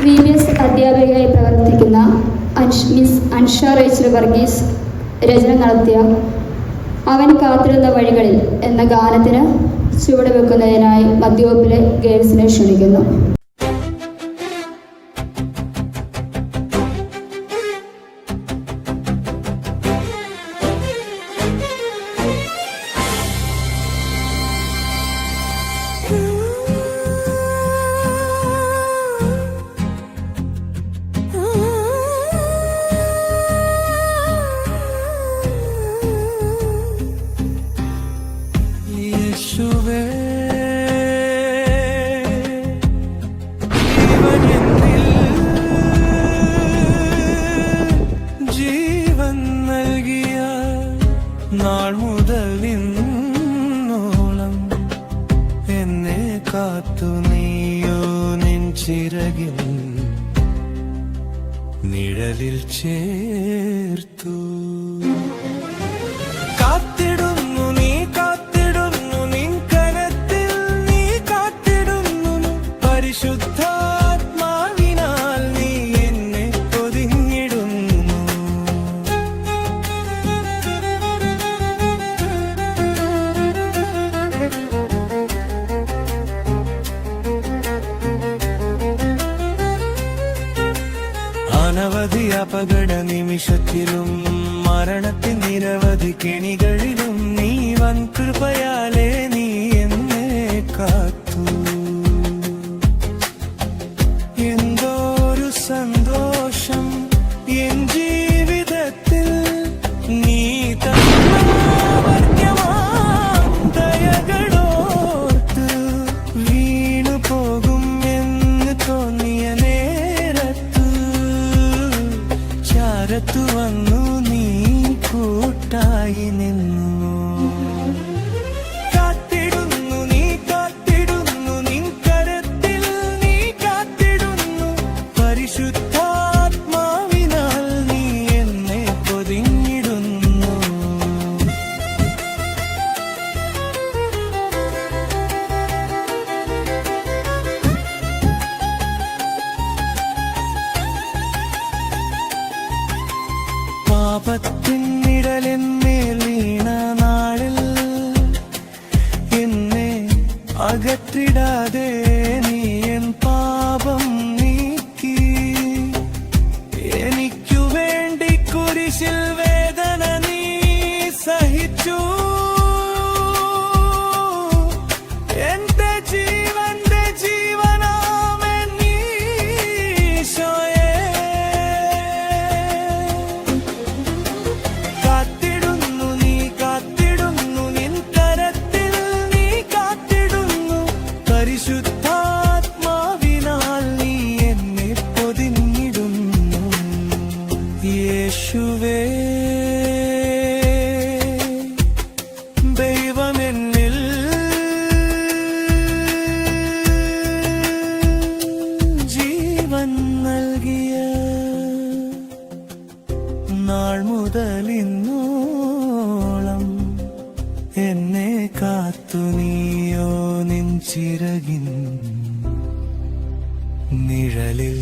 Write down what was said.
VBS അധ്യാപികയായി പ്രവർത്തിക്കുന്ന miss Ansha Rachel Varghese രചന നടത്തിയ അവൻ കാത്തിരുന്ന വഴികളിൽ എന്ന ഗാനത്തിന് ചുവടുവെക്കുന്നതിനായി മധ്യവകുപ്പിലെ ഗേൾസിനെ ക്ഷണിക്കുന്നു. ജീവൻ നൽകിയ നാൾ മുതൽ ഇന്നോളം എന്നെ കാത്തു നീയോ നിൻ ചിറകിൽ നിഴലിൽ ചേർത്തു. കാത്തിടുന്നു നീ കാത്തിടുന്നു നിൻ കരത്തിൽ നീ കാത്തിടുന്നു പരിശുദ്ധാത്മാവിനാൽ നീ എന്നെ പൊതിഞ്ഞിടുന്നു. അനവധി അപകട നിമിഷത്തിലും മരണത്തിൻ നിരവധി കെണികളിലും നീ വൻ കൃപയാലേ നീ എന്നെ കാത്തു. എന്തോരു സന്തോഷം എൻ ജീവിതത്തിൽ നീ ദയകളോർത്ത് വീണു പോകും എന്ന് തോന്നിയ നേരത്ത് ചാരത്തു വന്നു നീ കൂട്ടായി നിന്നു. കാത്തിടുന്നു നീ കാത്തിടുന്നു നിൻ കരത്തിൽ നീ കാത്തിടുന്നു പരിശുദ്ധാത്മാവിനാൽ നീ എന്നെ പൊതിഞ്ഞിടുന്നു. പാപത്തിൻ നിഴലെന്മേൽ വീണ നാളിൽ എന്നെ അകറ്റിടാതെ നീ എൻ പാപം നീക്കി. എനിക്കു വേണ്ടി കുരിശിൽ വേദന നീ സഹിച്ചു. എന്റെ ജീവന്റെ ജീവനാമൻ ഈശോയേ. കാത്തിടുന്നു നീ കാത്തിടുന്നു നിൻ കരത്തിൽ നീ കാത്തിടുന്നു പരിശുദ്ധാത്മാവിനാൽ നീ എന്നെ പൊതിഞ്ഞിടുന്നു. യേശുവേ ദൈവമെന്നിൽ ജീവൻ നൽകിയ നാൾ മുതൽ ഇന്നോളം എന്നെ കാത്തു നീയോ നിൻ ചിറകിൻ നിഴലിൽ